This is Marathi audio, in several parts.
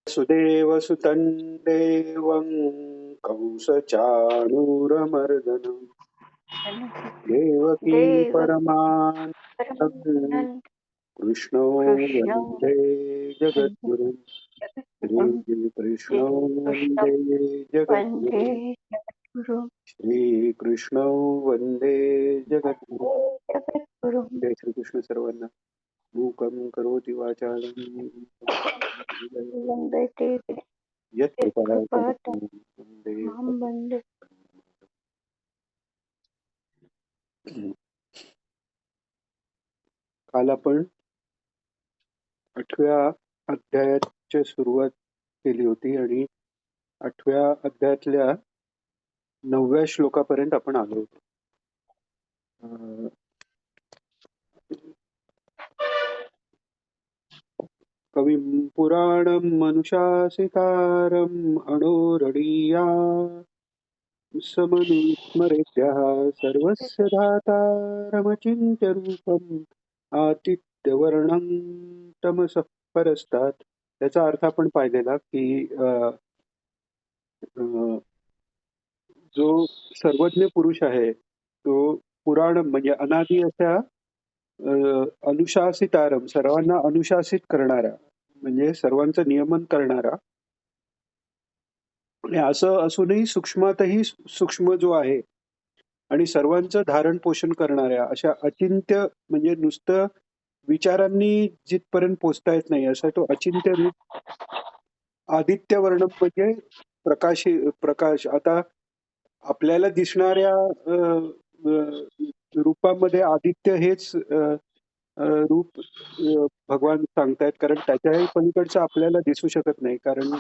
सुदेवसुतं देवं कंसचाणूरमर्दनं देवकी देव परमानन्दं परमानंद कृष्णो कृष्ण वन्दे जगद्गुरुं श्रीकृष्णो कृष्ण वन्दे वंदे जगद्गुरुं जगद्गुरु श्रीकृष्णो वन्दे जगद्गुरुं जगद्गुरु जय श्रीकृष्ण सर्वांना. मूकं करोति वाचालं वंदे कृपात यत्कृपातमहं वन्दे. मां वंदे. काल आपण 8व्या अध्यायाची सुरुवात केली होती आणि 8व्या अध्यायातल्या 9व्या श्लोकापर्यंत आपण आलो होतो. कविं पुराणं मनुशासितारम् अणोरणीया समनुस्मरेभ्यः सर्वस्य धातारमचिन्त्य रूपम् आतिथ्यवर्णं तमसः परस्तात्. त्याचा अर्थ आपण पाहिलेला की जो सर्वज्ञ पुरुष आहे तो पुराण म्हणजे अनादी अशा अनुशासितारम सर्वांना अनुशासित करणारा म्हणजे सर्वांचं नियमन करणारा आणि असं असूनही सूक्ष्मातही सूक्ष्म जो आहे आणि सर्वांचं धारण पोषण करणाऱ्या अशा अचिंत्य म्हणजे नुसतं विचारांनी जिथपर्यंत पोचता येत नाही असा तो अचिंत्य रूप आदित्य वर्णम म्हणजे प्रकाश. आता आपल्याला दिसणाऱ्या रूपामध्ये आदित्य हेच रूप भगवान सांगतायत कारण त्याच्याही पलीकडचं आपल्याला दिसू शकत नाही कारण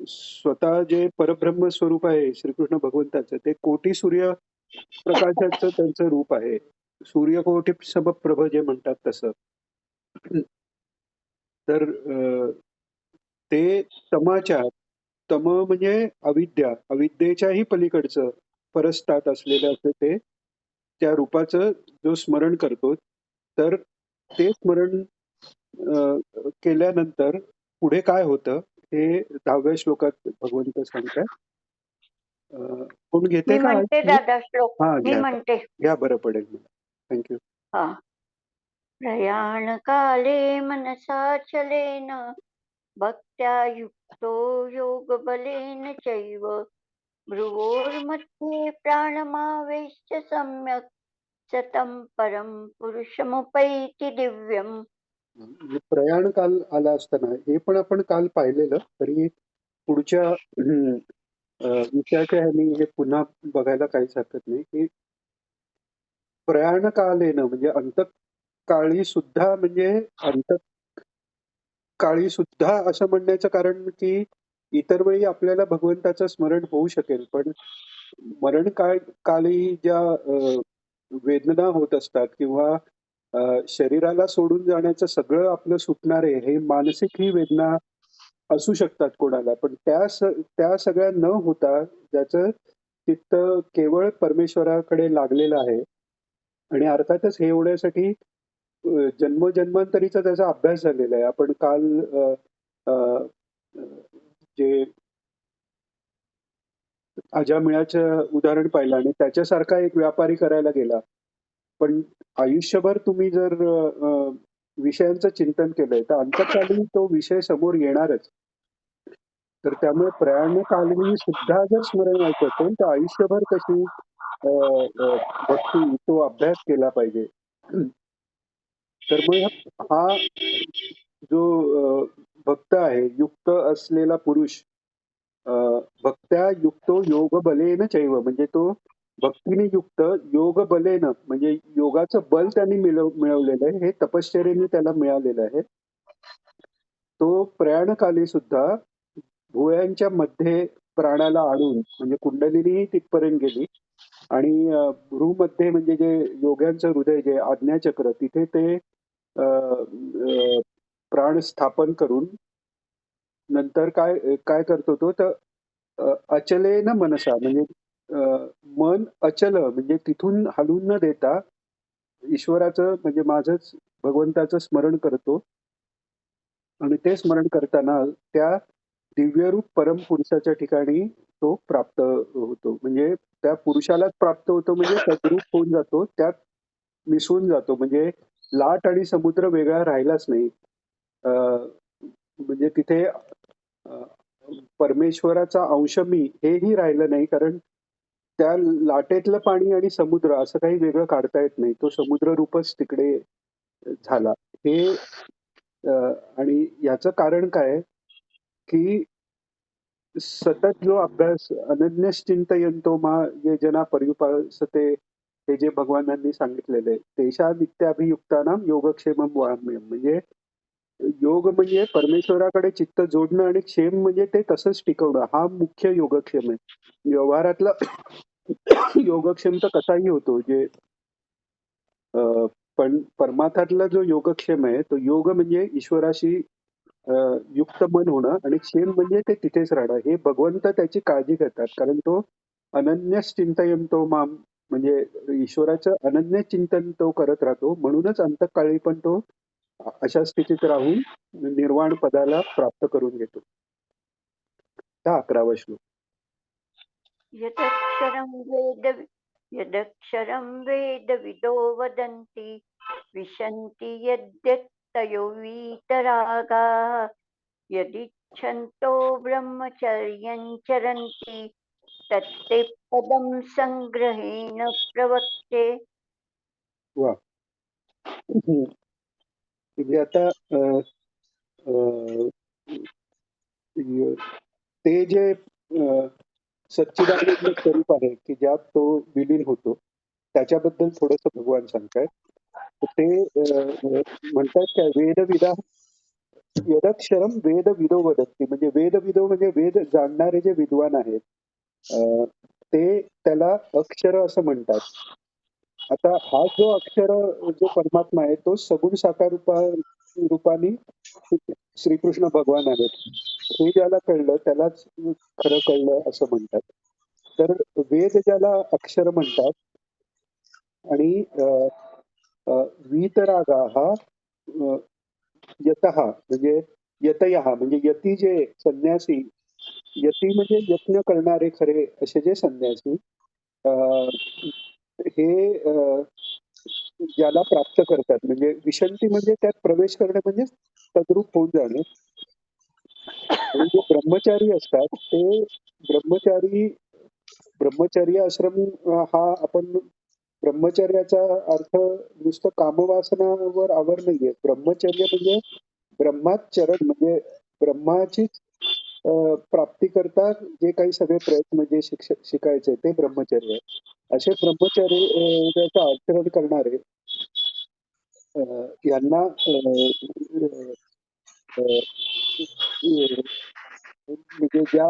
स्वतः जे परब्रह्म स्वरूप आहे श्रीकृष्ण भगवंताचं ते कोटी सूर्य प्रकाशाचं त्यांचं रूप आहे. सूर्यकोटी समप्रभ जे म्हणतात तसं. तर ते तम म्हणजे अविद्येच्याही पलीकडचं परस्तात असलेलं असं ते त्या रूपाचं जो स्मरण करतो तर ते स्मरण केल्यानंतर पुढे काय होतं हे 10व्या श्लोकात भगवंत सांगतात. कोण घेते मी का म्हणते आज? दादा श्लोक हा मी घ्या म्हणते. घ्या बरं पडेल मला. थँक्यू. हा. प्रयाण काले मनसाचलेन भक्त्या युक्तो योग बलेन चैव भ्रुवोर्मध्ये प्राणमावेश्य सम्यक् सतं परं पुरुषमुपैति दिव्यम्. प्रयाण काल आला असताना हे पण आपण काल पाहिलेलं तरी पुढच्या विषयाच्या ह्यानी हे पुन्हा बघायला काहीच हरकत नाही की प्रयाण कालेनं म्हणजे अंतकाळी सुद्धा म्हणजे अंतकाळी सुद्धा असं म्हणण्याचं कारण की इतर वेळी आपल्याला भगवंताचं स्मरण होऊ शकेल पण मरण काळी ज्या वेदना होत असतात किंवा शरीराला सोडून जाण्याचं सगळं आपलं सुटणार आहे हे मानसिक ही वेदना असू शकतात कोणाला पण त्या सगळ्या न होता ज्याचं चित्त केवळ परमेश्वराकडे लागलेलं आहे आणि अर्थातच हे होण्यासाठी जन्मजन्मांतरीचा त्याचा अभ्यास झालेला आहे. आपण काल अ, जे अजामिळाचं उदाहरण पाहिलं आणि त्याच्यासारखा एक व्यापारी करायला गेला. पण आयुष्यभर तुम्ही जर विषयांचं चिंतन केलंय तर अंतकालीन तो विषय समोर येणारच. तर त्यामुळे प्रयाणकालीन सुद्धा जर स्मरण व्हायचं असेल तर आयुष्यभर कशी अ, अ, भक्ती तो अभ्यास केला पाहिजे. तर मग हा जो भक्त आहे युक्त असलेला पुरुष अ, भक्त्या युक्तो योग बलेन चैव म्हणजे तो भक्तीने युक्त योग बलेन म्हणजे योगाचं बल त्यांनी मिळवलेलं आहे हे तपश्चर्येने त्याला मिळालेलं आहे. तो प्रयाणकाली सुद्धा भुवयांच्या मध्ये प्राणाला आणून म्हणजे कुंडलिनी तिथपर्यंत गेली आणि भ्रूमध्ये म्हणजे जे योग्यांचं हृदय जे आज्ञाचक्र तिथे ते प्राण स्थापन करून नंतर काय काय करतो तो तर अचलेन मनसा म्हणजे मन अचल म्हणजे तिथून हलून न देता ईश्वराचं म्हणजे माझंच भगवंताचं स्मरण करतो आणि ते स्मरण करताना त्या दिव्यरूप परमपुरुषाच्या ठिकाणी तो प्राप्त होतो. म्हणजे त्या पुरुषालाच प्राप्त होतो म्हणजे तद्रूप होऊन जातो. त्यात मिसळून जातो. म्हणजे लाट आणि समुद्र वेगळा राहिलाच नाही. अ, म्हणजे तिथे परमेश्वराचा अंश मी हेही राहिलं नाही. कारण त्या लाटेतलं पाणी आणि समुद्र असं काही वेगळं काढता येत नाही. तो समुद्र रूपच तिकडे झाला. हे अ, आणि याचं कारण काय की सतत जो अभ्यास अनन्यश्चिंतयन्तो मा ये जना पर्युपासते हे जे भगवानांनी सांगितलेलं आहे. तेषा नित्याभियुक्तानां योगक्षेमं वहाम्यहम्. म्हणजे योग म्हणजे परमेश्वराकडे चित्त जोडणं आणि क्षेम म्हणजे ते तसंच टिकवणं. हा मुख्य योगक्षेम आहे. व्यवहारातला योगक्षेम तर कसाही होतो. जे अ, पण परमार्थातला जो योगक्षेम आहे, तो योग म्हणजे ईश्वराशी अ, युक्त मन होणं आणि क्षेम म्हणजे ते तिथेच राहणं. हे भगवंत त्याची काळजी घेतात. कारण तो अनन्यच चिंतयन्तो माम म्हणजे ईश्वराचं अनन्य चिंतन तो करत राहतो. म्हणूनच अंतःकाळी पण तो अशा स्थितीत राहून निर्वाण पदाला प्राप्त करून घेतो. हा 11वा श्लोक. यदक्षरं वेद यदक्षरं वेदविदो वदन्ति विशन्ति यद्यत्तयो वीतरागाः यदिच्छन्तो ब्रह्मचर्यं चरन्ति तत्ते पदं सङ्ग्रहेण प्रवक्ष्ये. वा. म्हणजे आता अ, य- ते जे सच्चिदानंद स्वरूप आहे की ज्यात तो विलीन होतो त्याच्याबद्दल थोडस भगवान सांगतायत. तर ते म्हणतात काय वेदविदा यदक्षरम वेदविदो वदती म्हणजे वेदविदो म्हणजे वेद जाणणारे जे विद्वान आहेत अ, ते त्याला अक्षर असं म्हणतात. आता हा जो अक्षर जो परमात्मा आहे तो सगुण साकार रूपाने श्रीकृष्ण भगवान आहेत. हे ज्याला कळलं त्यालाच खरं कळलं असं म्हणतात. तर वेद ज्याला अक्षर म्हणतात आणि वीतरागा हा यतः म्हणजे यतयः म्हणजे यती जे संन्यासी यती म्हणजे यत्न करणारे खरे असे जे संन्यासी अ, हे ज्याला प्राप्त करतात म्हणजे विशंती म्हणजे त्यात प्रवेश करणे म्हणजे तद्रूप होऊन जाणे आणि जे ब्रह्मचारी असतात ते ब्रह्मचारी ब्रह्मचर्य आश्रम हा आपण ब्रह्मचर्याचा अर्थ नुसतं कामवासनावर आवर नाहीये. ब्रह्मचर्य म्हणजे ब्रह्मात चरण म्हणजे ब्रह्माची प्राप्ती करता जे काही सगळे प्रयत्न जे शिकायचे ते ब्रह्मचर्य आहे. असे ब्रह्मचर्य त्याचं आचरण करणारे यांना अ, अ, म्हणजे ज्या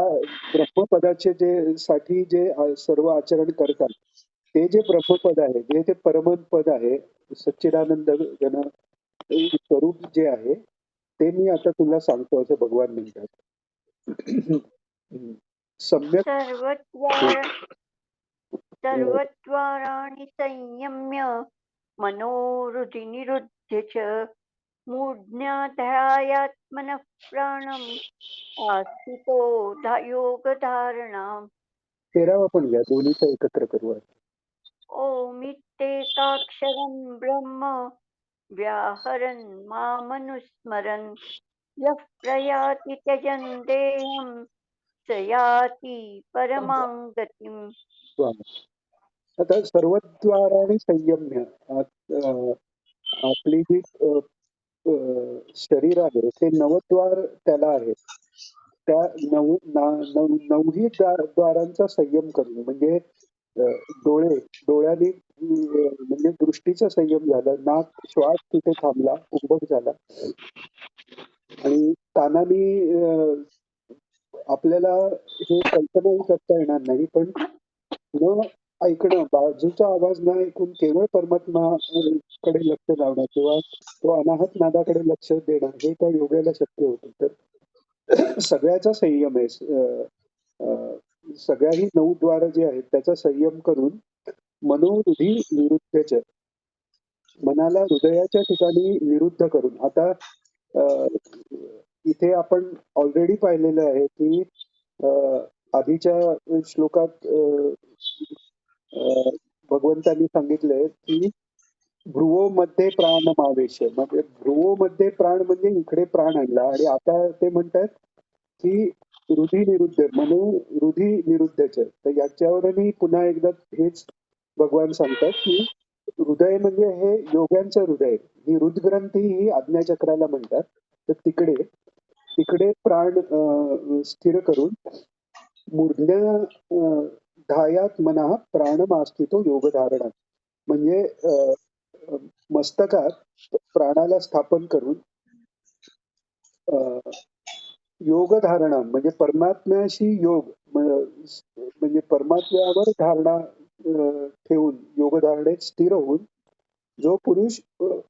ब्रह्मपदाचे जे साठी जे सर्व आचरण करतात ते जे ब्रह्मपद आहे जे ते परमपद आहे सच्चिदानंद घन स्वरूप जे आहे ते मी आता तुला सांगतो असं भगवान म्हणतात. सम्यक सर्वद्वार सर्वद्वाराणि संयम्य मनोहृदि निरुध्य च मूढ्याध्यायात्मनः प्राणम् आस्थितो योगधारणाम्. 13वा पण घ्या दोन्हीचा एकत्र करू. ओमित्येकाक्षरं ब्रह्म व्याहरन् मामनुस्मरन् यः प्रयाति त्यजन् देहं स याति परमां गतिम्. वा. आता सर्वद्वाराने संयम्य आपली जी शरीर आहे ते नवद्वार त्याला आहे. त्या नवही द्वारांचा संयम करणं म्हणजे अ, डोळ्यांनी म्हणजे दृष्टीचा संयम झाला. नाक श्वास तिथे थांबला, उभट झाला आणि कानाने आपल्याला हे कल्पनाही करता येणार नाही. पण न ऐकणं, बाजूचा आवाज न ऐकून केवळ परमात्मा कडे लक्ष लावणं किंवा तो अनाहत नादाकडे लक्ष देणं हे त्या योगाला शक्य होतं. तर सगळ्याचा संयम आहे. सगळ्याही 9 द्वार जे आहेत त्याचा संयम करून मनोहृदी निरुद्धच मनाला हृदयाच्या ठिकाणी निरुद्ध करून आता इथे आपण ऑलरेडी पाहिलेलं आहे की आधीच्या श्लोकात भगवंतांनी सांगितलंय की भ्रुवोमध्ये प्राणमावेश, म्हणजे भ्रुवोमध्ये प्राण म्हणजे इकडे प्राण आणला, आणि आता ते म्हणतात की हृदी निरुद्ध म्हणू, हृदी निरुद्धच. तर याच्यावरही पुन्हा एकदा हेच भगवान सांगतात की हृदय म्हणजे हे योग्यांचं हृदय, ही हृदग्रंथी ही आज्ञाचक्राला म्हणतात. तर तिकडे तिकडे प्राण स्थिर करून मूर्ध्य धायात मना प्राणमास्थितो योगधारणा, म्हणजे मस्तकात प्राणाला स्थापन करून योगधारणा म्हणजे परमात्म्याशी योग म्हणजे परमात्म्यावर धारणा ठेवून योगधारणेत स्थिर होऊन जो पुरुष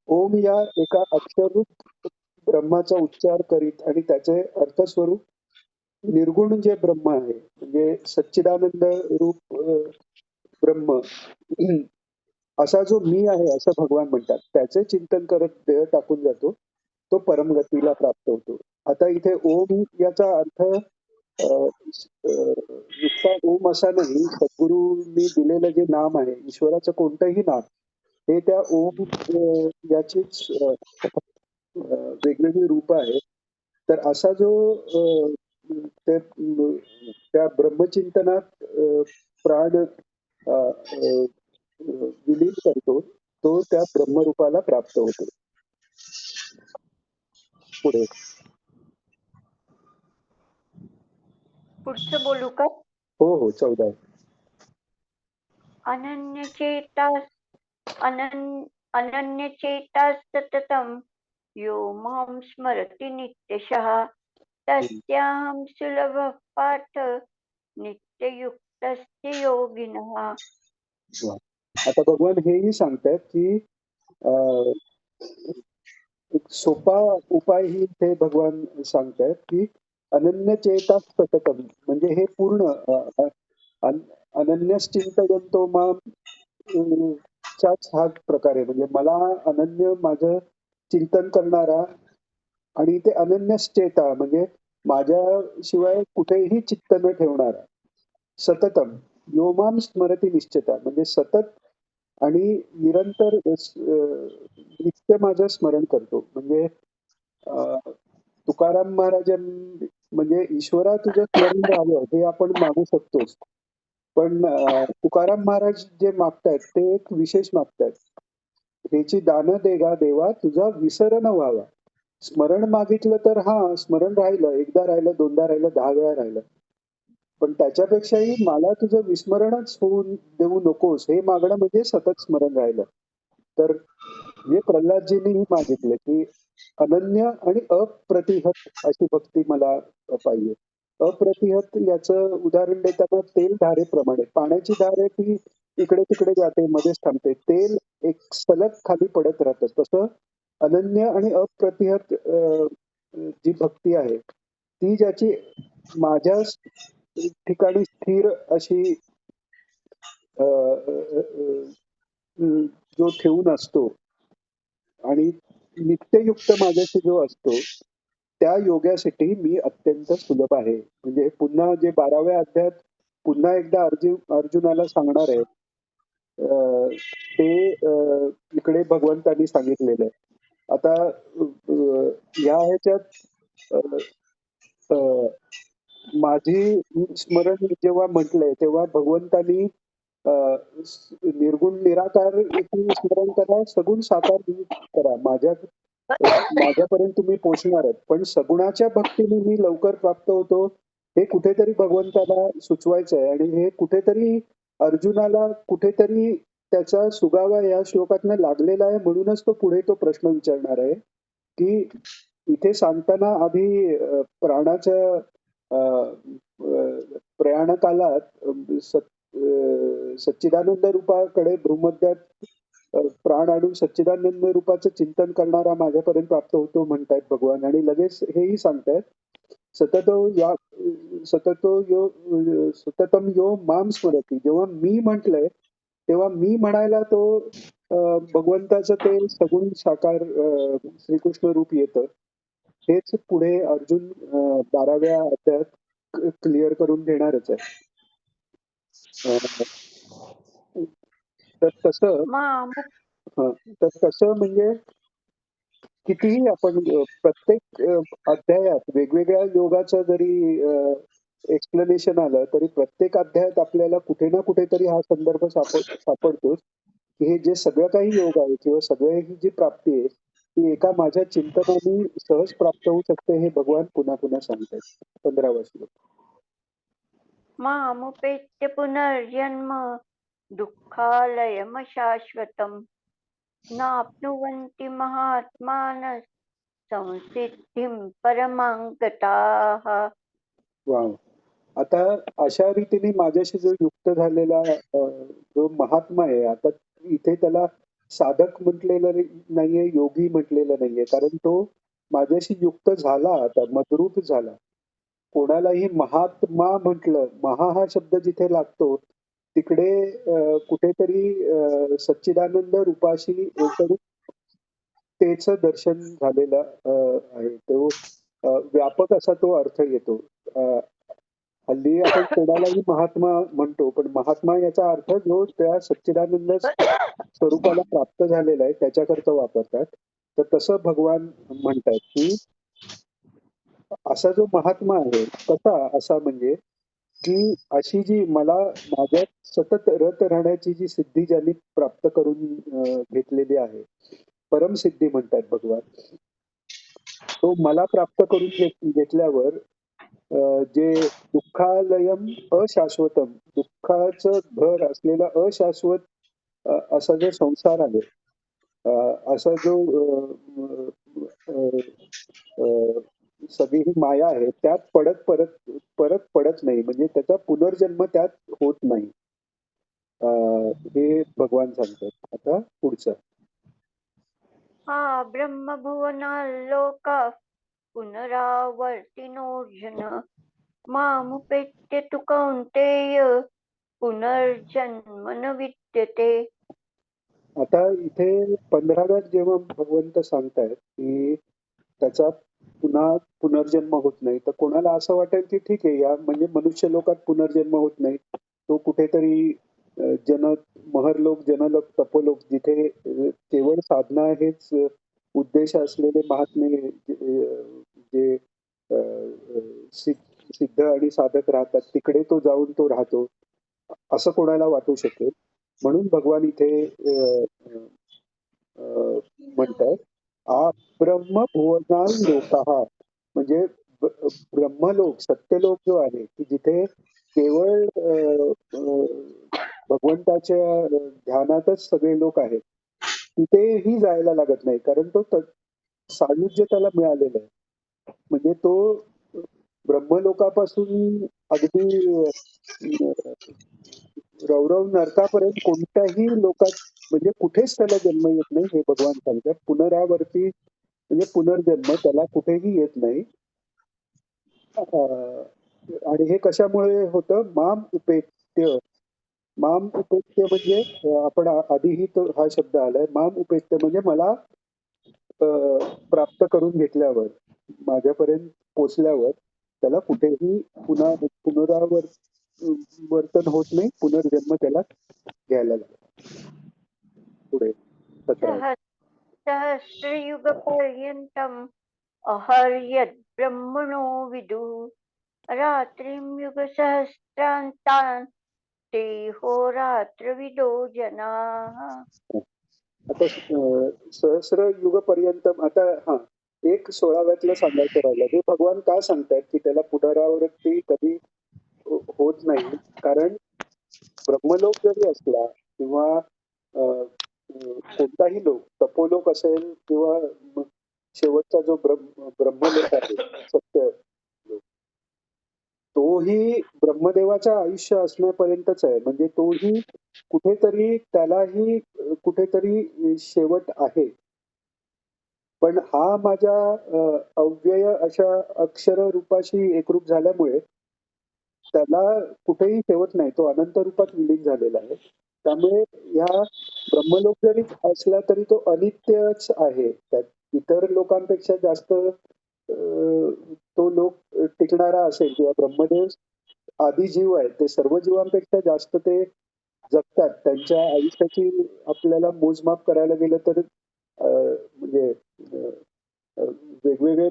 ओम या एका अक्षररूप ब्रह्माचा उच्चार करीत आणि त्याचे अर्थस्वरूप निर्गुण जे ब्रह्म आहे म्हणजे सच्चिदानंद रूप ब्रह्म असा जो मी आहे असं भगवान म्हणतात, त्याचे चिंतन करत देह टाकून जातो, तो परमगतीला प्राप्त होतो. आता इथे ओम याचा अर्थ नुसता ओम असा नाही, सद्गुरूंनी दिलेलं जे नाम आहे ईश्वराचं कोणतंही नाम हे त्या ओम याचीच वेगवेगळी रूप आहेत. तर असा जो ते त्या ब्रह्मचिंतनात प्राण विलीन करतो, तो त्या ब्रह्मरूपाला प्राप्त होतो. पुढे पुढचं बोलू का? हो हो 14. अनन्यचेतास अनन्यचेतास सततं यो मां स्मरति नित्यशः तस्याहं सुलभः पार्थ नित्ययुक्तस्य योगिनः. वा. आता भगवान हेही सांगतात की अं, एक सोपा उपाय ही ते भगवान सांगतायत की अनन्य चेता सततम, म्हणजे हे पूर्ण अनन्यश्चिंतयन्तो माम च्याच हा प्रकार आहे. म्हणजे मला अनन्य माझं चिंतन करणारा, आणि ते अनन्यश्चेता म्हणजे माझ्याशिवाय कुठेही चित्त न ठेवणारा, सततम योमाम स्मरती निश्चिता, म्हणजे सतत आणि निरंतर नित्य माझं स्मरण करतो. म्हणजे तुकाराम महाराजांनी म्हणजे ईश्वरा तुझं स्मरण राहावं हे आपण मागू शकतोच. पण तुकाराम महाराज जे मागतायत ते एक विशेष मागतायत. ह्याची दान देगा देवा तुझा विसर न व्हावा. स्मरण मागितलं तर हा स्मरण राहिलं, एकदा राहिलं, दोनदा राहिलं, 10 वेळा राहिलं. पण त्याच्यापेक्षाही मला तुझं विस्मरणच होऊन देऊ नकोस हे मागणं म्हणजे सतत स्मरण राहिलं. तर जे प्रल्हादजींनीही मागितले की अनन्य आणि अप्रतिहत अशी भक्ती मला पाहिजे. अप्रतिहत याचं उदाहरण देताना तेल धारेप्रमाणे, पाण्याची धार आहे ती इकडे तिकडे जाते, मध्येच थांबते, तेल एक सलग खाली पडत राहतं. तसं अनन्य आणि अप्रतिहत जी भक्ती आहे ती ज्याची माझ्या ठिकाणी स्थिर अशी अ, अ, अ, जो ठेवून असतो आणि नित्ययुक्त माझ्याशी जो असतो, त्या योगासाठी मी अत्यंत सुलभ आहे. म्हणजे पुन्हा जे 12व्या अध्यायात पुन्हा एकदा अर्जुनाला सांगणार आहे, ते इकडे भगवंतांनी सांगितलेलं आहे. आता या ह्याच्यात अ, माझी स्मरण जेव्हा म्हटलंय तेव्हा भगवंतांनी निर्गुण निराकार तुम्ही स्मरण करा, सगुण साकार करा. माझ्यापर्यंत तुम्ही पोहोचणार आहात. पण सगुणाच्या भक्तीने मी लवकर प्राप्त होतो हे कुठेतरी भगवंताला सुचवायचं आहे, आणि हे कुठेतरी अर्जुनाला कुठेतरी त्याचा सुगावा या श्लोकातनं लागलेला आहे. म्हणूनच तो पुढे तो प्रश्न विचारणार आहे की इथे सांगताना आधी प्राणाच्या अ, अ, प्रयाणकालात सच्चिदानंद रूपाकडे भ्रूमध्यात प्राण आणून सच्चिदानंद रूपाचं चिंतन करणारा माझ्यापर्यंत प्राप्त होतो म्हणतायत भगवान, आणि लगेच हेही सांगतायत सततो या सततो यो सततम यो माम स्मरती. जेव्हा मी म्हटलंय तेव्हा मी म्हणायला तो भगवंताचं ते सगुण साकार श्रीकृष्ण रूप येतं. हेच पुढे अर्जुन 12व्या अध्यायात क्लिअर करून देणारच आहे. तर तसं मामुप तर तसं म्हणजे कितीही आपण प्रत्येक अध्यायात वेगवेगळ्या योगाचं जरी एक्सप्लेनेशन आलं तरी प्रत्येक अध्यायात आपल्याला कुठे ना कुठेतरी हा संदर्भ सापडतोच की हे जे सगळं काही योग आहे किंवा सगळी ही जी प्राप्ती आहे ती एका माझ्या चिंतनाने सहज प्राप्त होऊ शकते हे भगवान पुन्हा पुन्हा सांगतात 15वा श्लोक. मामुपेत्य पुनर्जन्म दुःखालयमशाश्वतम् नाप्नुवन्ति महात्मानः संसिद्धिं परमां गताः. वाव. आता अशा रीतीने माझ्याशी जो युक्त झालेला जो महात्मा आहे आता इथे त्याला साधक म्हटलेलं नाहीये योगी म्हटलेलं नाहीये कारण तो माझ्याशी युक्त झाला आता मदरूप झाला. कोणालाही महात्मा म्हटलं महा हा शब्द जिथे लागतो तिकडे कुठेतरी सच्चिदानंद रूपाशी एकरूप तेच दर्शन झालेलं आहे. तो व्यापक असा तो अर्थ येतो. हल्ली आपण कोणालाही महात्मा म्हणतो, पण महात्मा याचा अर्थ जो त्या सच्चिदानंद स्वरूपाला प्राप्त झालेला आहे त्याच्याकरता वापरतात. तर तसं भगवान म्हणतात, की असा जो महात्मा आहे, कसा असा म्हणजे, की अशी जी मला माझ्यात सतत रत राहण्याची जी सिद्धी ज्यांनी प्राप्त करून घेतलेली आहे, परमसिद्धी म्हणतात भगवान. तो मला प्राप्त करून घेतल्यावर जे दुःखालयम अशाश्वतम दुःखाचं घर असलेला अशाश्वत असा जो संसार आहे असा जो सगळी ही माया आहे त्यात पडत परत परत पडत नाही म्हणजे त्याचा पुनर्जन्म त्यात होत नाही. हे भगवान सांगतात. आता पुढचं हा ब्रह्मभुवनाल्लोका पुनरावर्तिनोऽर्जुन मामुपेत्य तु कौन्तेय पुनर्जन्म न विद्यते. आता इथे 15व्यात जेव्हा भगवंत सांगतायत की त्याचा पुन्हा पुनर्जन्म होत नाही तर कोणाला असं वाटेल की ठीक आहे या म्हणजे मनुष्य लोकात पुनर्जन्म होत नाही तो कुठेतरी जन महरलोक जनलोक तपोलोक जिथे केवळ साधना हेच उद्देश असलेले महात्मे जे सिद्ध आणि साधक राहतात तिकडे तो जाऊन तो राहतो असं कोणाला वाटू शकेल म्हणून भगवान इथे म्हणतात ब्रह्मभुवनाल लोकाः म्हणजे ब्रह्मलोक सत्यलोक जो आहे की जिथे केवळ भगवंताच्या ध्यानातच सगळे लोक आहेत तिथेही जायला लागत नाही कारण तो सायुज्य त्याला मिळालेलं आहे म्हणजे तो ब्रह्मलोकापासून अगदी रौरव नरकापर्यंत कोणत्याही लोकात म्हणजे कुठेच त्याला जन्म येत नाही हे भगवान सांगतात. पुनरावर्ती म्हणजे पुनर्जन्म त्याला कुठेही येत नाही. आणि हे कशामुळे होतं? माम उपेत्य. माम उपेत्य म्हणजे आपण आधीही तो हा शब्द आलाय. माम उपेत्य म्हणजे मला प्राप्त करून घेतल्यावर, माझ्यापर्यंत पोचल्यावर त्याला कुठेही पुन्हा वर्तन होत नाही. पुनर्जन्म त्याला घ्यायला लागतो. पुढे 17. सहस्रयुगपर्यन्तम् अहर्यद् ब्रह्मणो विदुः रात्रिं युगसहस्रान्तान् ते होरात्रविदो जनाः. आता सहस्र युग पर्यंत आता हा एक 16व्यातलं सांगायचं राहिलं ते भगवान का सांगतायत की त्याला पुनरावृत्ती कधी होत नाही कारण ब्रह्मलोक जरी असला किंवा कोणताही लोक तपोलोक असेल किंवा शेवटचा जो ब्रह्मलोक आहे सत्य लोक तोही ब्रह्मदेवाचं आयुष्य असण्यापर्यंतच आहे म्हणजे तोही कुठेतरी त्यालाही कुठेतरी शेवट आहे पण हा माझ्या अव्यय अशा अक्षर रूपाशी एकरूप झाल्यामुळे त्याला कुठेही शेवट नाही तो अनंत रूपात विलीन झालेला आहे त्यामुळे ह्या ब्रह्मलोक जरी असला तरी तो अनित्यच आहे त्यात इतर लोकांपेक्षा जास्त तो लोक टिकणारा असेल किंवा ब्रह्मदेव आदी जीव आहेत, ते सर्व जीवांपेक्षा जास्त ते जगतात. त्यांच्या आयुष्याची आपल्याला मोजमाप करायला गेलं तर म्हणजे अ, अ, वेगवेगळे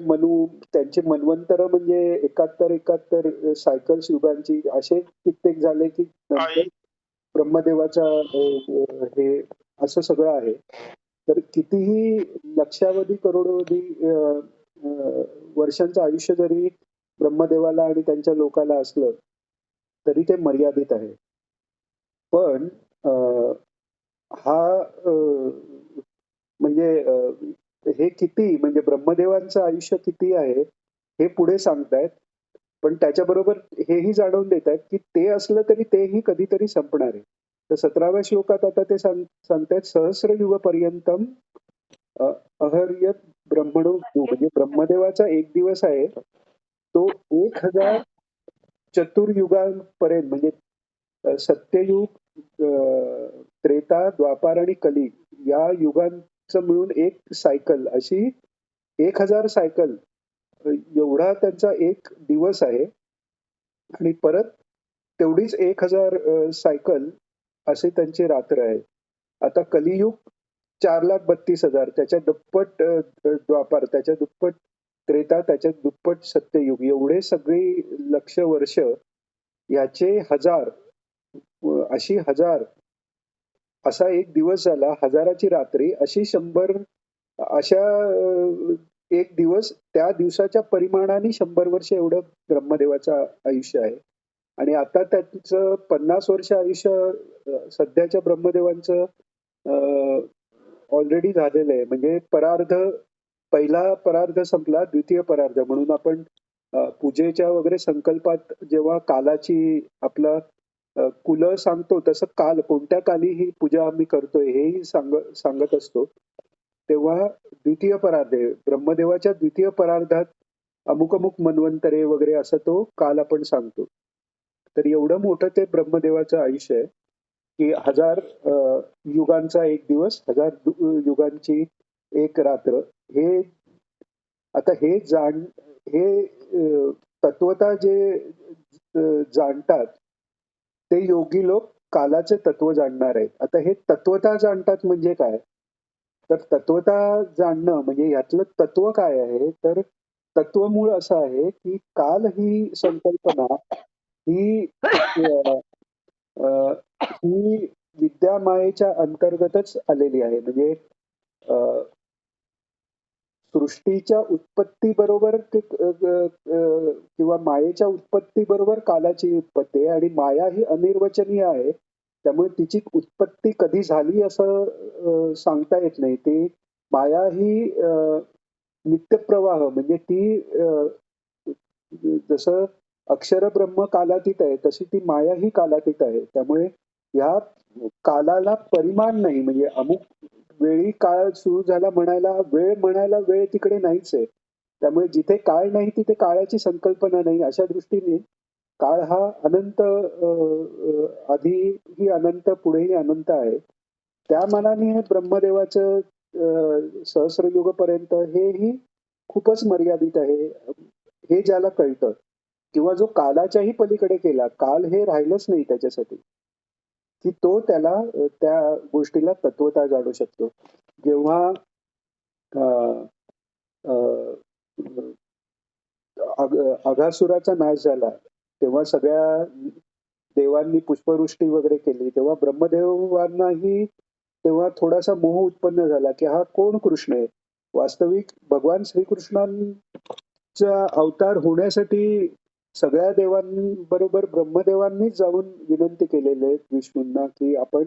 त्यांची मन्वंतरं म्हणजे 71 सायकल्स युगांची असे कित्येक झाले, की नंतर ब्रह्मदेवाचा हे असं सगळं आहे. तर कितीही लक्षावधी, करोडोवधी अ, अ, वर्षांचं आयुष्य जरी ब्रह्मदेवाला आणि त्यांच्या लोकाला असलं, तरी ते मर्यादित आहे. पण हा म्हणजे हे किती म्हणजे ब्रह्मदेवांचं आयुष्य किती आहे, हे पुढे सांगतायत. पण त्याच्याबरोबर हेही जाणवून देतायत, की ते असलं तरी तेही कधीतरी संपणार आहे. तर 17व्या श्लोकात आता ते सांगतायत सहस्रयुगपर्यंतम अ, अहर्यत ब्रह्मणो भू म्हणजे ब्रह्मदेवाचा एक दिवस आहे, तो 1000 चतुर्युगांपर्यंत म्हणजे सत्ययुग, त्रेता, द्वापार आणि कली या युगांचं मिळून एक सायकल अशी 1000 सायकल एवढा त्यांचा एक दिवस आहे आणि परत तेवढीच 1000 सायकल असे त्यांची रात्र आहे. आता कलियुग 4,32,000 त्याच्या दुप्पट द्वापार, त्याच्या दुप्पट त्रेता, त्याच्या दुप्पट सत्ययुग एवढे सगळी लक्ष वर्ष याचे हजार अशी 1000 असा एक दिवस झाला, हजाराची रात्री अशी 100 अशा एक दिवस त्या दिवसाच्या परिमाणाने 100 वर्ष एवढं ब्रह्मदेवाचं आयुष्य आहे. आणि आता त्यांचं 50 वर्ष आयुष्य सध्याच्या ब्रह्मदेवांचं ऑलरेडी झालेलं आहे. म्हणजे परार्ध पहिला परार्ध संपला, द्वितीय परार्ध म्हणून आपण पूजेच्या वगैरे संकल्पात जेव्हा कालाची आपला कुल सांगतो तसं काल कोणत्या काली ही पूजा आम्ही करतोय हेही सांगत असतो. तेव्हा द्वितीय परार्ध आहे. ब्रह्मदेवाच्या द्वितीय परार्धात अमुक-अमुक मन्वंतरे वगैरे असं तो काल आपण सांगतो. तर एवढं मोठं ते ब्रह्मदेवाचं आयुष्य आहे, की 1000 युगांचा एक दिवस, 1000 युगांची एक रात्र. हे आता हे तत्वतः जे जाणतात, ते योगी लोक कालाचे तत्व जाणणार आहेत. आता हे तत्वतः जाणतात म्हणजे काय? तर तत्वतः जाणणं म्हणजे यातलं तत्व काय आहे? तर तत्वमूळ असं आहे, की काल ही संकल्पना ही अ, अ, ही विद्यामायेच्या अंतर्गतच आलेली आहे. म्हणजे अ, सृष्टीच्या उत्पत्तीबरोबर ते किंवा मायेच्या उत्पत्तीबरोबर कालाची उत्पत्ती आहे आणि माया ही अनिर्वचनीय आहे. त्यामुळे तिची उत्पत्ती कधी झाली असं सांगता येत नाही. ती माया ही नित्यप्रवाह म्हणजे ती जसं अक्षर ब्रह्म कालातीत आहे, तशी ती माया ही कालातीत आहे. त्यामुळे ह्या कालाला परिमाण नाही म्हणजे अमुक वेळी काळ सुरू झाला म्हणायला वेळ तिकडे नाहीच आहे. त्यामुळे जिथे काळ नाही तिथे काळाची संकल्पना नाही. अशा दृष्टीने काळ हा अनंत आधीही अनंत, पुढेही अनंत आहे. त्या मानाने हे ब्रह्मदेवाचं सहस्रयुगपर्यंत हेही खूपच मर्यादित आहे. हे ज्याला कळतं किंवा जो कालाच्याही पलीकडे गेला, काल हे राहिलंच नाही त्याच्यासाठी, की तो त्याला त्या गोष्टीला तत्वतः जाणू शकतो. जेव्हा अ, अ, अघासुराचा नाश झाला, तेव्हा सगळ्या देवांनी पुष्पवृष्टी वगैरे केली. तेव्हा ब्रह्मदेवांनाही तेव्हा थोडासा मोह उत्पन्न झाला, की हा कोण कृष्ण आहे? वास्तविक भगवान श्रीकृष्णांचा अवतार होण्यासाठी सगळ्या देवांबरोबर ब्रह्मदेवांनीच जाऊन विनंती केलेली आहे विष्णूंना, की आपण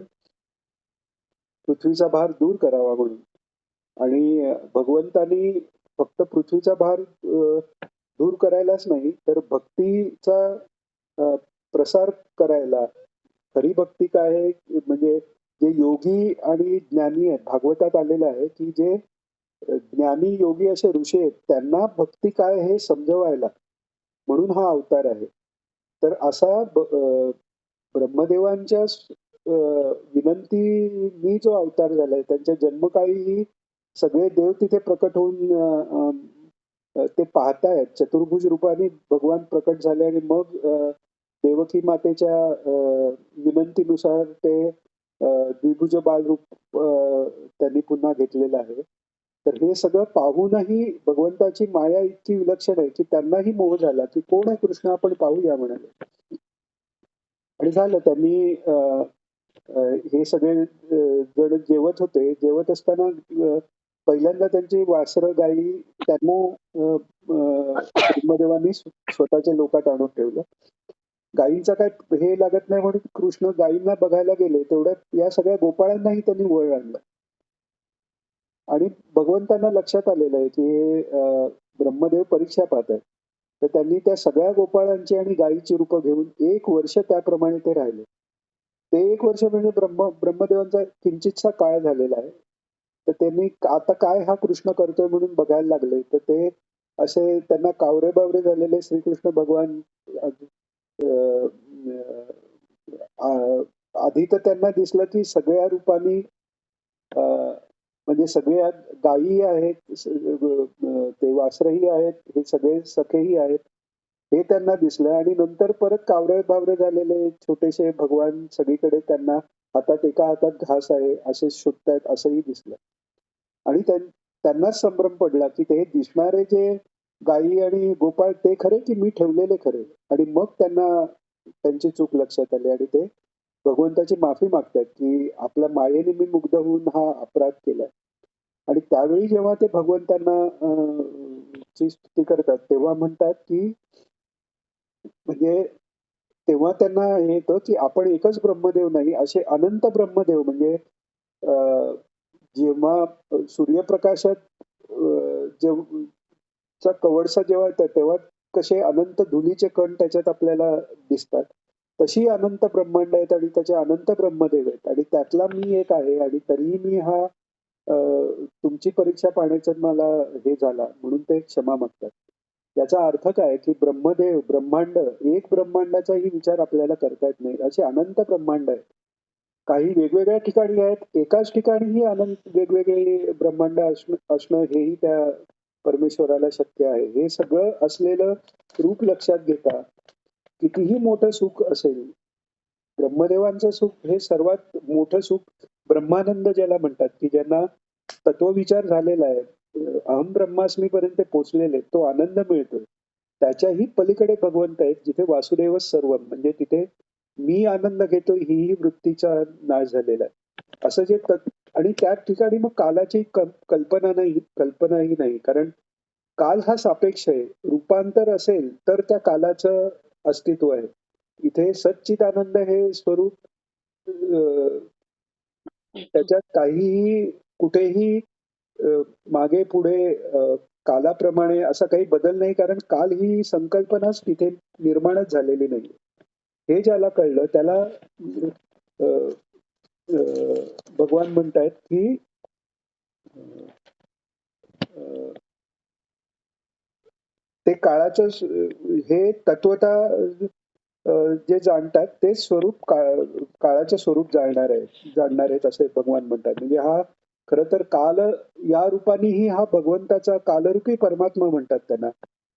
पृथ्वीचा भार दूर करावा म्हणून. आणि भगवंतांनी फक्त पृथ्वीचा भार दूर करायलाच नाही, तर भक्तीचा अ, प्रसार करायला. खरी भक्ती काय आहे? म्हणजे जे योगी आणि ज्ञानी आहेत, भागवतात आलेलं आहे, की जे ज्ञानी योगी असे ऋषी आहेत, त्यांना भक्ती काय हे समजवायला म्हणून हा अवतार आहे. तर असा ब्रह्मदेवांच्या विनंतीनी जो अवतार झालाय, त्यांच्या जन्मकाळीही सगळे देव तिथे प्रकट होऊन ते पाहतायत चतुर्भुज रूपाने भगवान प्रकट झाले आणि मग देवकी मातेच्या विनंतीनुसार ते द्विभुज बालरूप त्यांनी पुन्हा घेतलेलं आहे. तर हे सगळं पाहूनही भगवंताची माया इतकी विलक्षण आहे की त्यांनाही मोह झाला की कोण आहे कृष्ण आपण पाहूया म्हणाले. आणि झालं त्यांनी हे सगळे जण जेवत होते. जेवत असताना पहिल्यांदा त्यांची वासरं गायी त्यांना ब्रह्मदेवांनी स्वतःच्या लोकात आणून ठेवलं. गायींचा काय हे लागत नाही म्हणून कृष्ण गायींना बघायला गेले. तेवढ्यात या सगळ्या गोपाळांनाही त्यांनी वळ आणलं. आणि भगवंतांना लक्षात आलेलं आहे की हे ब्रह्मदेव परीक्षा पाहत आहेत. तर त्यांनी त्या सगळ्या गोपाळांची आणि गायीची रूपं घेऊन 1 वर्ष त्याप्रमाणे ते राहिले. ते 1 वर्ष म्हणजे ब्रह्मदेवांचा किंचितसा काळ झालेला आहे. तर त्यांनी आता काय हा कृष्ण करतोय म्हणून बघायला लागले. तर ते असे त्यांना कावरे-बावरे झालेले श्रीकृष्ण भगवान अ, अ, आधी तर त्यांना दिसलं की सगळ्या रूपांनी म्हणजे सगळ्या गायी आहेत, ते वासरही आहेत, हे सगळे सखेही आहेत. हे त्यांना दिसलं आणि नंतर परत कावरे-बावरे झालेले छोटेसे भगवान सगळीकडे त्यांना हातात एका हातात घास आहे, असे शोधतायत असंही दिसलं. आणि त्यांनाच संभ्रम पडला, की ते दिसणारे जे गायी आणि गोपाळ ते खरे की मी ठेवलेले खरे? आणि मग त्यांना त्यांची चूक लक्षात आली आणि ते भगवंताची माफी मागतायत, की आपल्या मायेने मी मुग्ध होऊन हा अपराध केलाय. आणि त्यावेळी जेव्हा ते भगवंतांना ची स्तुती करतात, तेव्हा म्हणतात, की म्हणजे तेव्हा त्यांना हे येतं, की आपण एकच ब्रह्मदेव नाही, असे अनंत ब्रह्मदेव म्हणजे अ, जेव्हा सूर्यप्रकाशात जेव चा कवळसा जेव्हा येतात, तेव्हा कसे अनंत धुलीचे कण त्याच्यात आपल्याला दिसतात. तशी अनंत ब्रह्मांड आहेत आणि त्याचे अनंत ब्रह्मदेव आहेत आणि त्यातला मी एक आहे आणि तरीही मी हा तुमची परीक्षा पाहण्याचा मला हे झाला म्हणून ते क्षमा मागतात. याचा अर्थ काय, की ब्रह्मदेव, ब्रह्मांड, एक ब्रह्मांडाचाही विचार आपल्याला करता येत नाही. असे अनंत ब्रह्मांड आहेत. काही वेगवेगळ्या ठिकाणी आहेत. एकाच ठिकाणीही अनंत वेगवेगळे ब्रह्मांड असणं हेही त्या परमेश्वराला शक्य आहे. हे सगळं असलेलं रूप लक्षात घेता, कितीही मोठं सुख असेल, ब्रह्मदेवांचं सुख हे सर्वात मोठं सुख ब्रह्मानंद ज्याला म्हणतात, की ज्यांना तत्वविचार झालेला आहे. अहम ब्रह्मास्मी पर्यंत पोहोचलेले तो आनंद मिळतो. त्याच्याही पलीकडे भगवंत आहेत, जिथे वासुदेव सर्वम म्हणजे तिथे मी आनंद घेतोय ही वृत्तीचा नाश झालेला आहे. असं जे आणि त्या ठिकाणी मग कालाची कल्पनाही नाही. कारण काल हा सापेक्ष आहे. रूपांतर असेल तर त्या कालाचं अस्तित्व आहे. इथे सच्चिदानंद हे स्वरूप त्याच्यात काहीही कुठेही मागे पुढे कालाप्रमाणे असा काही बदल नाही कारण काल ही संकल्पनाच तिथे निर्माणच झालेली नाही. हे ज्याला कळलं त्याला अ, अ, भगवान म्हणतायत की अ, ते काळाचं हे तत्वता जे जाणतात ते स्वरूप काळाचं स्वरूप जाणणार आहेत असे भगवान म्हणतात. म्हणजे हा खरं तर काल या रूपानेही हा भगवंताचा कालरूपी परमात्मा म्हणतात त्यांना.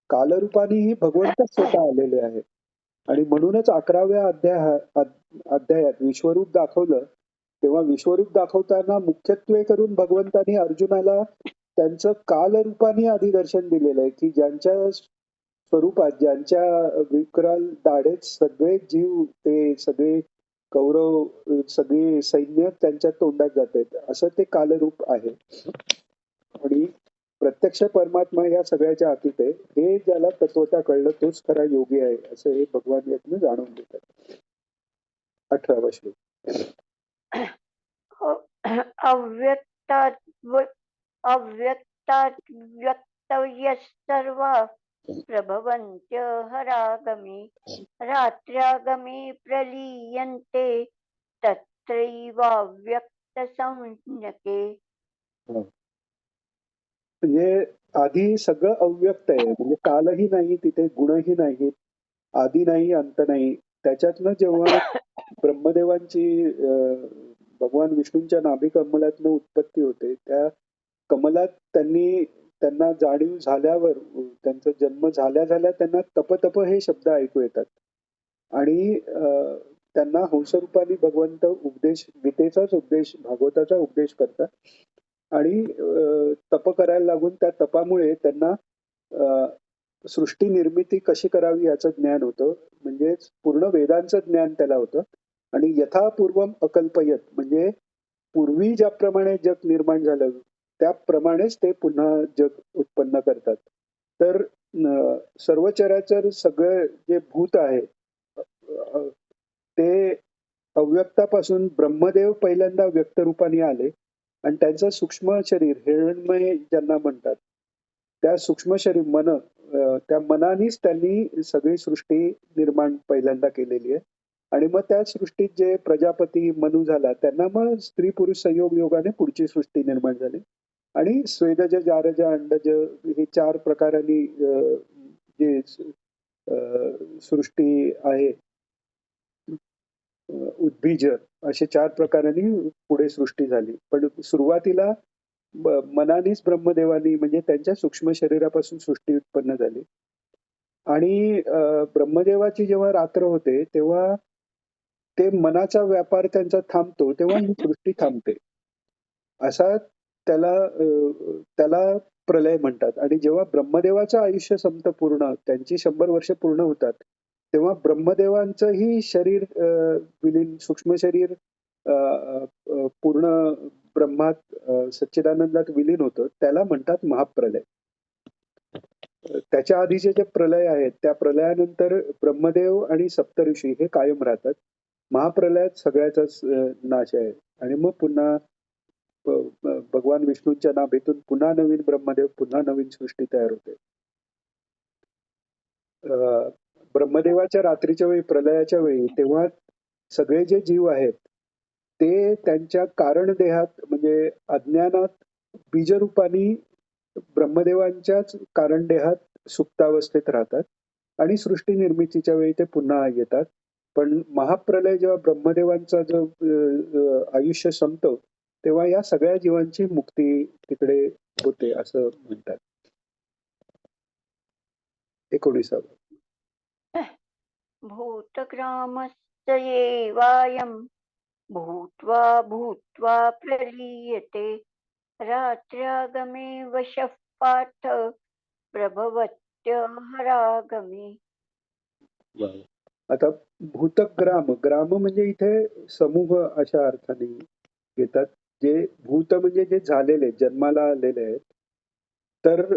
कालरूपानेही भगवंतच स्वतः आलेले आहेत. आणि म्हणूनच 11व्या अध्यायात विश्वरूप दाखवलं, तेव्हा विश्वरूप दाखवताना मुख्यत्वे करून भगवंतानी अर्जुनाला त्यांचं कालरूपाने आधी दर्शन दिलेलं आहे, की ज्यांच्या स्वरूपात, ज्यांच्या विकराल दाढेत सगळे जीव, ते सगळे कौरव, सगळे सैन्य त्यांच्या तोंडात जातायत. असं ते कालरूप आहे. आणि प्रत्यक्ष परमात्मा या सगळ्याच्या आतीत आहे. हे ज्याला तत्वता कळलं तोच खरा योगी आहे, असं हे भगवान यातनं जाणून देतात. 18वा श्लोक. हो. अव्यक्तात् अव्यक्तात् व्यक्तव्यः सर्वा प्रभवन्त्यहरागमे रात्र्यागमे प्रलीयन्ते तत्रैवाव्यक्तसंज्ञके. हं. म्हणजे आधी सगळं अव्यक्त आहे. म्हणजे कालही नाही, तिथे गुणही नाहीत, आदी नाही, अंत नाही. त्याच्यातनं जेव्हा ब्रह्मदेवांची भगवान विष्णूंच्या नाभी कमलातनं उत्पत्ती होते, त्या कमलात त्यांनी त्यांना जाणीव झाल्यावर त्यांचा जन्म झाल्या त्यांना तप हे शब्द ऐकू येतात. आणि त्यांना हंसरूपाने भगवंत उपदेश, गीतेचाच उपदेश, भागवताचा उपदेश करतात. आणि तप करायला लागून त्या तपामुळे त्यांना सृष्टी निर्मिती कशी करावी याचं ज्ञान होतं. म्हणजेच पूर्ण वेदांचं ज्ञान त्याला होतं. आणि यथापूर्वम अकल्पयत म्हणजे पूर्वी ज्याप्रमाणे जग निर्माण झालं त्याप्रमाणेच ते पुन्हा जग उत्पन्न करतात. तर सर्व चराचर सगळे जे भूत आहे अ, ते अव्यक्तापासून ब्रह्मदेव पहिल्यांदा व्यक्त रूपाने आले आणि त्यांचं सूक्ष्म शरीर हिरण्मय ज्यांना म्हणतात त्या सूक्ष्म शरीर त्या मनानेच त्यांनी सगळी सृष्टी निर्माण पहिल्यांदा केलेली आहे. आणि मग त्या सृष्टीत जे प्रजापती मनू झाला त्यांना मग स्त्री पुरुष संयोग योगाने पुढची सृष्टी निर्माण झाली. आणि स्वेदज, जारज, अंडज हे 4 प्रकारांनी जे सृष्टी आहे उद्बीज असे 4 प्रकारांनी पुढे सृष्टी झाली. पण सुरुवातीला मनानेच ब्रह्मदेवानी म्हणजे त्यांच्या सूक्ष्म शरीरापासून सृष्टी उत्पन्न झाली. आणि ब्रह्मदेवाची जेव्हा रात्र होते तेव्हा ते मनाचा व्यापार त्यांचा थांबतो तेव्हा ही सृष्टी थांबते. असा त्याला प्रलय म्हणतात. आणि जेव्हा ब्रह्मदेवाचं आयुष्य संपतं पूर्ण, त्यांची 100 वर्ष पूर्ण होतात, तेव्हा ब्रह्मदेवांचंही शरीर विलीन सूक्ष्म शरीर अ, अ, पूर्ण ब्रह्मात सच्चिदानंदात विलीन होतं. त्याला म्हणतात महाप्रलय. त्याच्या आधीचे जे प्रलय आहेत, त्या प्रलयानंतर ब्रह्मदेव आणि सप्तऋषी हे कायम राहतात. महाप्रलयात सगळ्याचाच नाश आहे. आणि मग पुन्हा भगवान विष्णूंच्या नाभीतून पुन्हा नवीन ब्रह्मदेव, पुन्हा नवीन सृष्टी तयार होते. ब्रह्मदेवाच्या रात्रीच्या वेळी, प्रलयाच्या वेळी, तेव्हा सगळे जे जीव आहेत ते त्यांच्या कारण देहात म्हणजे अज्ञानात बीजरूपाने ब्रह्मदेवांच्याच कारण देहात सुप्तावस्थेत राहतात. आणि सृष्टी निर्मितीच्या वेळी ते पुन्हा येतात. पण महाप्रलय जेव्हा ब्रह्मदेवांचा जो आयुष्य संपतो तेव्हा या सगळ्या जीवांची मुक्ती तिकडे होते असं म्हणतात. 19. भूतग्रामस्येवायं भूत्वा भूत्वा प्रलीयते रात्र्यागमे वशः पार्थ प्रभवत्यहरागमे. आता भूतग्राम, ग्राम म्हणजे इथे समूह अशा अर्थाने घेतात. जे भूत म्हणजे जे झालेले, जन्माला आलेले आहेत. तर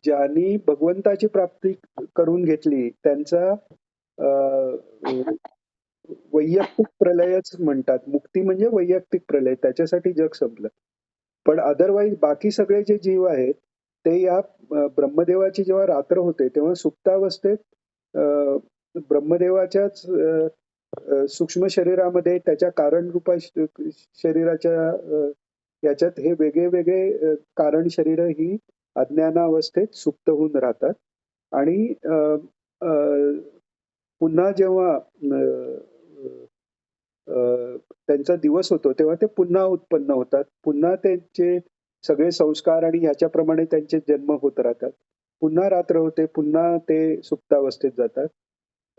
ज्यांनी भगवंताची प्राप्ती करून घेतली त्यांचा वैयक्तिक प्रलयच म्हणतात. मुक्ती म्हणजे वैयक्तिक प्रलय, त्याच्यासाठी जग संपलं. पण अदरवाईज बाकी सगळे जे जीव आहेत ते या ब्रह्मदेवाची जेव्हा रात्र होते तेव्हा सुप्तावस्थेत ब्रह्मदेवाच्याच सूक्ष्म शरीरामध्ये त्याच्या कारण रूपा शरीराच्या याच्यात हे वेगळे वेगळे कारण शरीर ही अज्ञानावस्थेत सुप्त होऊन राहतात. आणि पुन्हा जेव्हा त्यांचा दिवस होतो तेव्हा ते पुन्हा उत्पन्न होतात. पुन्हा त्यांचे सगळे संस्कार आणि ह्याच्याप्रमाणे त्यांचे जन्म होत राहतात. पुन्हा रात्र होते, पुन्हा ते सुप्तावस्थेत जातात.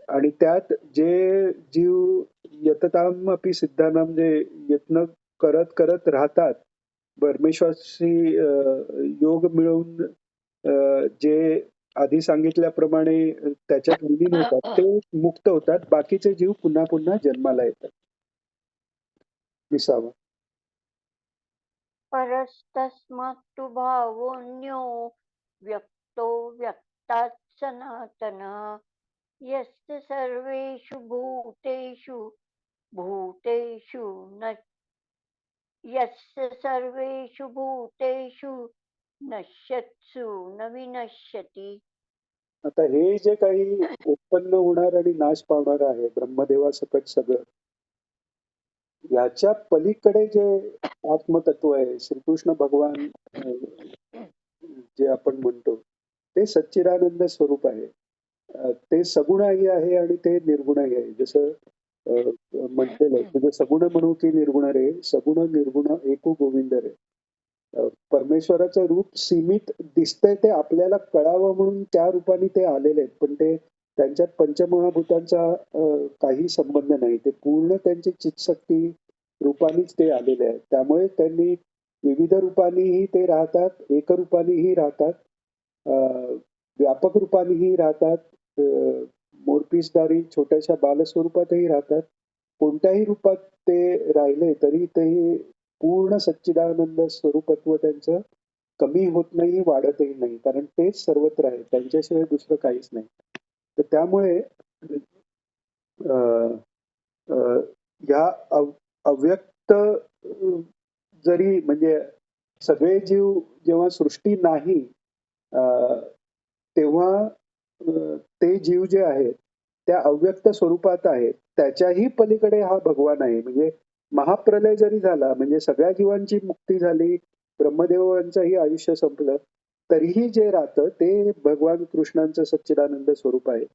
आणि त्यात जे जीव यतताम अपि सिद्धानाम जे यत्न करत करत राहतात परमेश्वराशी योग मिळवून जे आधी सांगितल्याप्रमाणे त्याच्यात विलीन होतात ते मुक्त होतात. बाकीचे जीव पुन्हा पुन्हा जन्माला येतात. 20. परस्तस्मात्तु भावोऽन्यो व्यक्तो व्यक्तात् सनातनः यस्य सर्वेषु भूतेषु भूतेषु न यस्य सर्वेषु भूतेषु नश्यत्सु न विनश्यति. आता हे जे काही उत्पन्न होणार आणि नाश पावणार आहे ब्रह्मदेवासकट सगळं, याच्या पलीकडे जे आत्मतत्व आहे श्रीकृष्ण भगवान जे आपण म्हणतो ते सच्चिदानंद स्वरूप आहे. ते सगुणही आहे आणि ते निर्गुणही आहे. जसं म्हटलेलं आहे, तुझं सगुण म्हणू की निर्गुण रे, सगुण निर्गुण एकू गोविंद रे. परमेश्वराचं रूप सीमित दिसतंय ते आपल्याला कळावं म्हणून त्या रूपाने ते आलेले आहेत. पण ते त्यांच्यात पंचमहाभूतांचा काही संबंध नाही. ते पूर्ण त्यांची चित्शक्ती रूपानेच ते आलेले आहेत. त्यामुळे त्यांनी विविध रूपानेही ते राहतात, एकरूपानेही राहतात, व्यापक रूपानेही राहतात, मोरपिसदारी छोट्याशा बालस्वरूपातही राहतात. कोणत्याही रूपात ते राहिले तरी तेही पूर्ण सच्चिदानंद स्वरूपत्व त्यांचं कमी होत नाही, वाढतही नाही. कारण तेच सर्वत्र आहे. त्यांच्याशिवाय दुसरं काहीच नाही. तर त्यामुळे अ, अ, ह्या अव्यक्त जरी म्हणजे सगळे जीव जेव्हा सृष्टी नाही अ, तेव्हा ते जीव जे आहेत, त्या अव्यक्त स्वरूपात आहेत. त्याच्याही पलीकडे हा भगवान आहे. म्हणजे महाप्रलय जरी झाला, म्हणजे सगळ्या जीवांची मुक्ती झाली, ब्रह्मदेवांचंही आयुष्य संपलं, तरीही जे राहतं ते भगवान कृष्णांचं सच्चिदानंद स्वरूप आहे.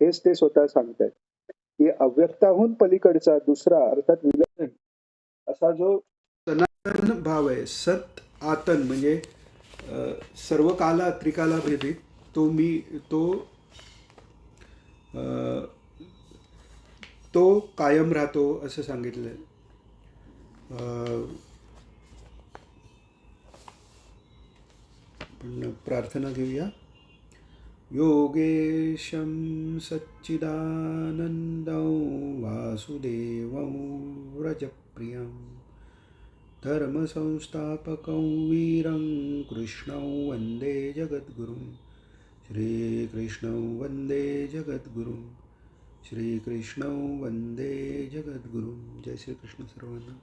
हेच ते स्वतः सांगतायत, की अव्यक्ताहून पलीकडचा दुसरा अर्थात विलक्षण असा जो सनातन भाव आहे, सत आतन म्हणजे सर्व काला त्रिकाला भेदी तो मी अ, तो कायम राहतो असं सांगितलंय. पण प्रार्थना घेऊया. योगेशं सच्चिदानन्दं वासुदेवं व्रजप्रियं धर्मसंस्थापकं वीरं कृष्णं वन्दे जगद्गुरुं. श्रीकृष्णं वन्दे जगद्गुरुं. श्रीकृष्णं वन्दे जगद्गुरुं. जय श्रीकृष्ण सर्वांना.